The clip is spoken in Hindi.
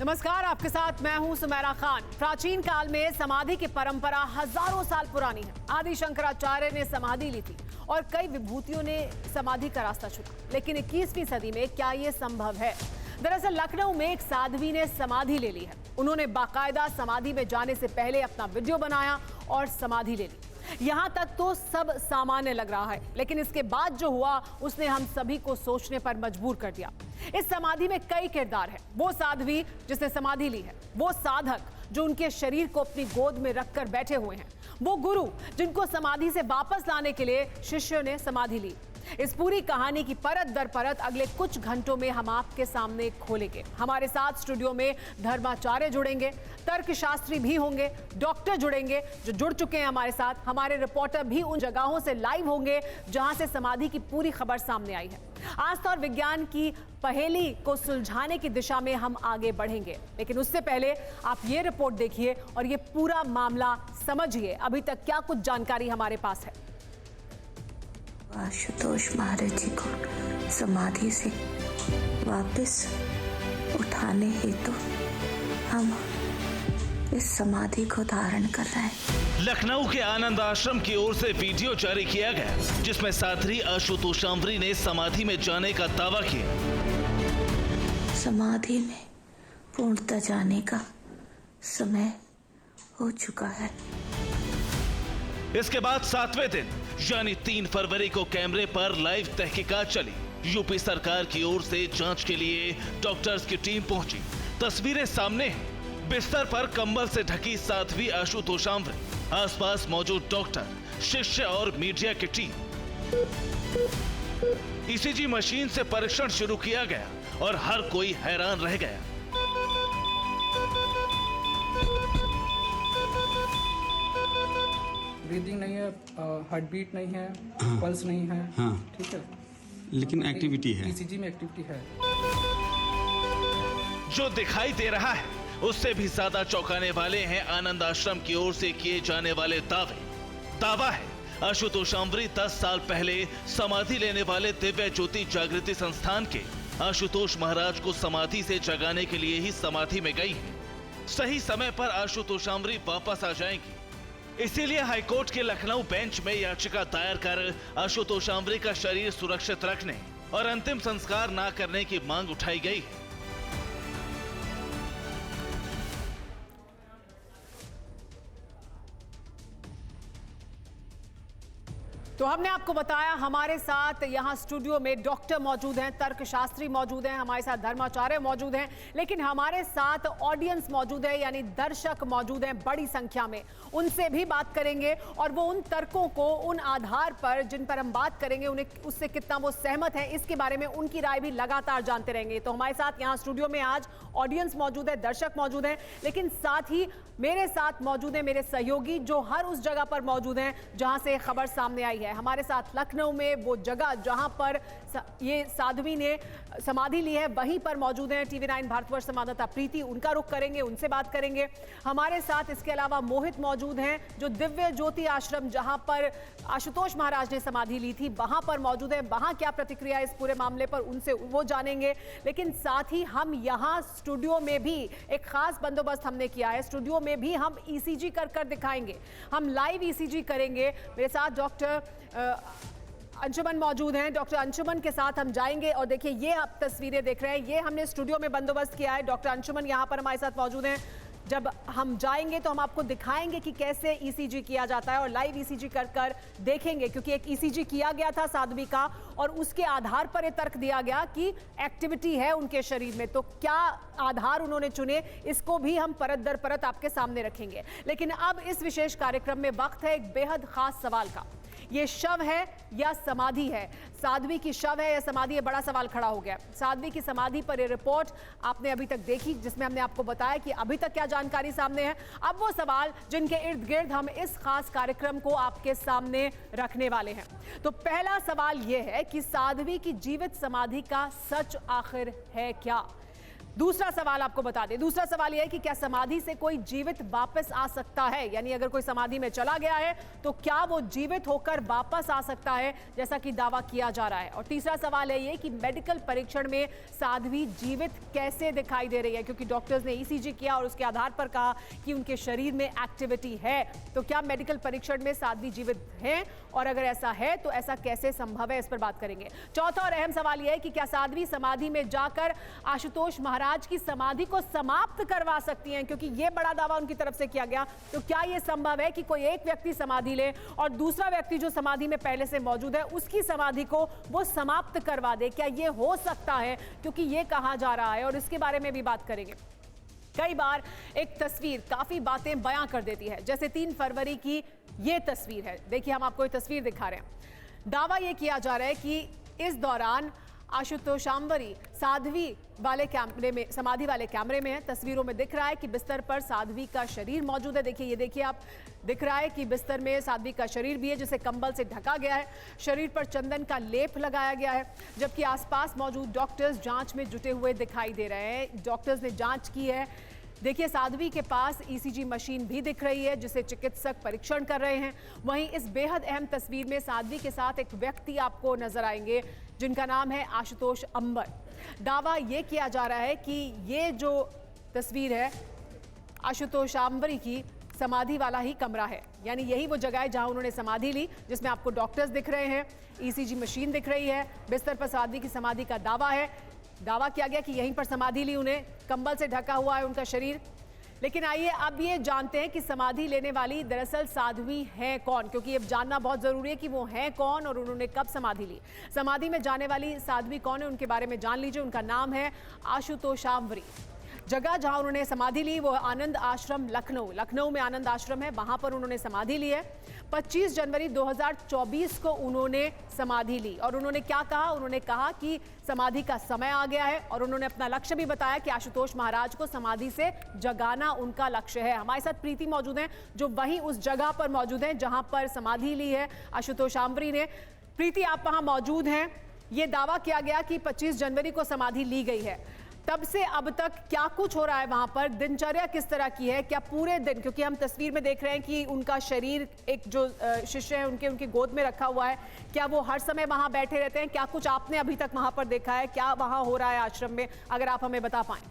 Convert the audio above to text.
नमस्कार, आपके साथ मैं हूं सुमेरा खान। प्राचीन काल में समाधि की परंपरा हजारों साल पुरानी है। आदि शंकराचार्य ने समाधि ली थी और कई विभूतियों ने समाधि का रास्ता चुना। लेकिन 21वीं सदी में क्या ये संभव है? दरअसल लखनऊ में एक साध्वी ने समाधि ले ली है। उन्होंने बाकायदा समाधि में जाने से पहले अपना वीडियो बनाया और समाधि ले ली। यहाँ तक तो सब सामान्य लग रहा है, लेकिन इसके बाद जो हुआ उसने हम सभी को सोचने पर मजबूर कर दिया। इस समाधि में कई किरदार हैं। वो साध्वी जिसने समाधि ली है, वो साधक जो उनके शरीर को अपनी गोद में रखकर बैठे हुए हैं, वो गुरु जिनको समाधि से वापस लाने के लिए शिष्यों ने समाधि ली। इस पूरी कहानी की परत दर परत अगले कुछ घंटों में हम आपके सामने खोलेंगे। हमारे साथ स्टूडियो में धर्माचार्य जुड़ेंगे, तर्कशास्त्री भी होंगे, डॉक्टर जुड़ेंगे जो जुड़ चुके हैं हमारे साथ। हमारे रिपोर्टर भी उन जगहों से लाइव होंगे जहां से समाधि की पूरी खबर सामने आई है। आस्था और विज्ञान की पहेली को सुलझाने की दिशा में हम आगे बढ़ेंगे, लेकिन उससे पहले आप ये रिपोर्ट देखिए और ये पूरा मामला समझिए। अभी तक क्या कुछ जानकारी हमारे पास है। आशुतोष महाराज जी को समाधि से वापस उठाने हेतु हम इस समाधि को धारण कर रहे हैं। लखनऊ के आनंद आश्रम की ओर से वीडियो जारी किया गया जिसमें साध्वी आशुतोषांवरी ने समाधि में जाने का दावा किया। समाधि में पूर्णतः जाने का समय हो चुका है। इसके बाद 7वें दिन यानी 3 फरवरी को कैमरे पर लाइव तहकीकात चली। यूपी सरकार की ओर से जांच के लिए डॉक्टर्स की टीम पहुंची। तस्वीरें सामने हैं। बिस्तर पर कंबल से ढकी साध्वी आशुतोषांवरी, आसपास मौजूद डॉक्टर, शिष्य और मीडिया की टीम। ईसीजी मशीन से परीक्षण शुरू किया गया और हर कोई हैरान रह गया। ब्रीदिंग नहीं है, हार्ट बीट नहीं है, पल्स नहीं है। ठीक है, लेकिन एक्टिविटी है। ईसीजी में एक्टिविटी है। जो दिखाई दे रहा है उससे भी ज्यादा चौंकाने वाले हैं आनंद आश्रम की ओर से किए जाने वाले दावे। दावा है आशुतोषांवरी 10 साल पहले समाधि लेने वाले दिव्य ज्योति जागृति संस्थान के आशुतोष महाराज को समाधि से जगाने के लिए ही समाधि में गई है। सही समय पर आशुतोषांवरी वापस आ जाएंगी, इसीलिए हाईकोर्ट के लखनऊ बेंच में याचिका दायर कर आशुतोषांवरी का शरीर सुरक्षित रखने और अंतिम संस्कार न करने की मांग उठाई गई है। तो हमने आपको बताया हमारे साथ यहाँ स्टूडियो में डॉक्टर मौजूद हैं, तर्कशास्त्री मौजूद हैं, हमारे साथ धर्माचार्य मौजूद हैं, लेकिन हमारे साथ ऑडियंस मौजूद है, यानी दर्शक मौजूद हैं बड़ी संख्या में। उनसे भी बात करेंगे और वो उन तर्कों को उन आधार पर जिन पर हम बात करेंगे उन्हें उससे कितना वो सहमत है इसके बारे में उनकी राय भी लगातार जानते रहेंगे। तो हमारे साथ यहाँ स्टूडियो में आज ऑडियंस मौजूद है, दर्शक मौजूद हैं, लेकिन साथ ही मेरे साथ मौजूद है मेरे सहयोगी जो हर उस जगह पर मौजूद हैं जहां से खबर सामने आई है। हमारे साथ लखनऊ में वो जगह जहां पर ये साध्वी ने समाधि ली है वहीं पर मौजूद हैं टीवी 9 भारतवर्ष संवाददाता प्रीति। उनका रुख करेंगे, उनसे बात करेंगे। हमारे साथ इसके अलावा मोहित मौजूद हैं जो दिव्य ज्योति आश्रम जहां पर आशुतोष महाराज ने समाधि ली थी वहां पर मौजूद है। वहां क्या प्रतिक्रिया इस पूरे मामले पर उनसे वो जानेंगे। लेकिन साथ ही हम यहाँ स्टूडियो में भी एक खास बंदोबस्त हमने किया है। स्टूडियो में भी हम ईसीजी कर दिखाएंगे, हम लाइव ईसीजी करेंगे। मेरे साथ डॉक्टर अंशुमन मौजूद हैं। डॉक्टर अंशुमन के साथ हम जाएंगे और देखिए ये आप तस्वीरें देख रहे हैं, ये हमने स्टूडियो में बंदोबस्त किया है। डॉक्टर अंशुमन यहाँ पर हमारे साथ मौजूद हैं। जब हम जाएंगे तो हम आपको दिखाएंगे कि कैसे ईसीजी किया जाता है और लाइव ईसीजी कर देखेंगे, क्योंकि एक ईसीजी किया गया था साध्वी का और उसके आधार पर यह तर्क दिया गया कि एक्टिविटी है उनके शरीर में। तो क्या आधार उन्होंने चुने इसको भी हम परत दर परत आपके सामने रखेंगे। लेकिन अब इस विशेष कार्यक्रम में वक्त है एक बेहद खास सवाल का। ये शव है या समाधि है? साध्वी की शव है या समाधि है? बड़ा सवाल खड़ा हो गया। साध्वी की समाधि पर ये रिपोर्ट आपने अभी तक देखी जिसमें हमने आपको बताया कि अभी तक क्या जानकारी सामने है। अब वो सवाल जिनके इर्द गिर्द हम इस खास कार्यक्रम को आपके सामने रखने वाले हैं। तो पहला सवाल ये है कि साध्वी की जीवित समाधि का सच आखिर है क्या? दूसरा सवाल आपको बता दें, दूसरा सवाल यह है कि क्या समाधि से कोई जीवित वापस आ सकता है, यानी अगर कोई समाधि में चला गया है तो क्या वो जीवित होकर वापस आ सकता है, जैसा कि दावा किया जा रहा है। और तीसरा सवाल है ये कि मेडिकल परीक्षण में साध्वी जीवित कैसे दिखाई दे रही है, क्योंकि डॉक्टर्स ने ईसीजी किया और उसके आधार पर कहा कि उनके शरीर में एक्टिविटी है। तो क्या मेडिकल परीक्षण में साध्वी जीवित है, और अगर ऐसा है तो ऐसा कैसे संभव है, इस पर बात करेंगे। चौथा और अहम सवाल यह है कि क्या साध्वी समाधि में जाकर आशुतोष महाराज की समाधि को समाप्त करवा सकती हैं, क्योंकि यह बड़ा दावा उनकी तरफ से किया गया। तो क्या यह संभव है कि कोई एक व्यक्ति समाधि ले और दूसरा व्यक्ति जो समाधि में पहले से मौजूद है उसकी समाधि को वो समाप्त करवा दे? क्या यह हो सकता है, क्योंकि यह कहा जा रहा है, और इसके बारे में भी बात करेंगे। कई बार एक तस्वीर काफी बातें बयां कर देती है, जैसे 3 फरवरी की ये तस्वीर है। देखिए, हम आपको ये तस्वीर दिखा रहे हैं। दावा ये किया जा रहा है कि इस दौरान आशुतोषांबरी साध्वी वाले कैमरे में, समाधि वाले कैमरे में है। तस्वीरों में दिख रहा है कि बिस्तर पर साध्वी का शरीर मौजूद है। देखिए, ये देखिए आप, दिख रहा है कि बिस्तर में साध्वी का शरीर भी है, जिसे कंबल से ढका गया है। शरीर पर चंदन का लेप लगाया गया है, जबकि आसपास मौजूद डॉक्टर्स जांच में जुटे हुए दिखाई दे रहे हैं। डॉक्टर्स ने जांच की है। देखिए, साध्वी के पास ईसीजी मशीन भी दिख रही है, जिसे चिकित्सक परीक्षण कर रहे हैं। वहीं इस बेहद अहम तस्वीर में साध्वी के साथ एक व्यक्ति आपको नजर आएंगे, जिनका नाम है आशुतोष अंबर। दावा यह किया जा रहा है कि ये जो तस्वीर है आशुतोष अंबरी की समाधि वाला ही कमरा है, यानी यही वो जगह है जहां उन्होंने समाधि ली, जिसमें आपको डॉक्टर्स दिख रहे हैं, ईसीजी मशीन दिख रही है, बिस्तर पर साध्वी की समाधि का दावा है। दावा किया गया कि यहीं पर समाधि ली, उन्हें कंबल से ढका हुआ है उनका शरीर। लेकिन आइए अब ये जानते हैं कि समाधि लेने वाली दरअसल साध्वी हैं कौन, क्योंकि अब जानना बहुत जरूरी है कि वो हैं कौन और उन्होंने कब समाधि ली। समाधि में जाने वाली साध्वी कौन है, उनके बारे में जान लीजिए। उनका नाम है आशुतोषांबरी। जगह जहां उन्होंने समाधि ली वो आनंद आश्रम लखनऊ में आनंद आश्रम है, वहां पर उन्होंने समाधि ली है। 25 जनवरी 2024 को उन्होंने समाधि ली और उन्होंने क्या कहा, उन्होंने कहा कि समाधि का समय आ गया है, और उन्होंने अपना लक्ष्य भी बताया कि आशुतोष महाराज को समाधि से जगाना उनका लक्ष्य है। हमारे साथ प्रीति मौजूद हैं, जो वहीं उस जगह पर मौजूद हैं जहां पर समाधि ली है आशुतोषांबरी ने। प्रीति, आप वहां मौजूद हैं। ये दावा किया गया कि 25 जनवरी को समाधि ली गई है, तब से अब तक क्या कुछ हो रहा है वहां पर? दिनचर्या किस तरह की है? क्या पूरे दिन, क्योंकि हम तस्वीर में देख रहे हैं कि उनका शरीर एक जो शिष्य है उनके गोद में रखा हुआ है, क्या वो हर समय वहां बैठे रहते हैं? क्या कुछ आपने अभी तक वहां पर देखा है? क्या वहां हो रहा है आश्रम में, अगर आप हमें बता पाएं।